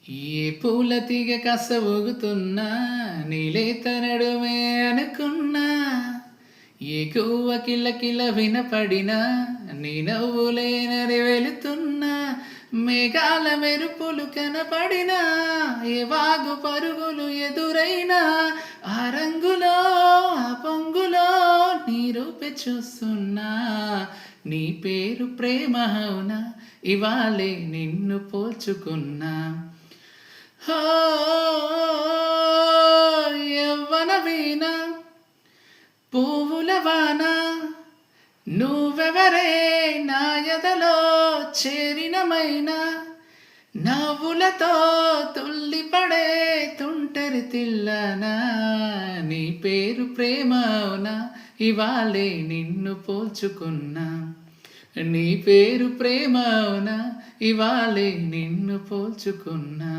ఏ పూల తీగ కాస్త ఊగుతున్నా నీలేత నడుమే అనుకున్నా ఏ గువ్వ కిల్ల కిల్ల వినపడినా నీ నవ్వులేనని వెళుతున్నా మేఘాల మెరుపులు కనపడినా ఏ వాగు పరుగులు ఎదురైనా ఆ రంగులో ఆ పొంగులో నీ రూపే చూస్తున్నా నీ పేరు ప్రేమ అవునా ఇవాళే నిన్ను పోల్చుకున్నా హో యవ్వన వీణ పువ్వుల వాన నువ్వెవరే నా ఎదలో చేరినమైనా నవ్వులతో తుల్లిపడే తుంటరి తిల్లనా నీ పేరు ప్రేమ అవునా ఇవాళే నిన్ను పోల్చుకున్నా నీ పేరు ప్రేమ అవునా ఇవాళే నిన్ను పోల్చుకున్నా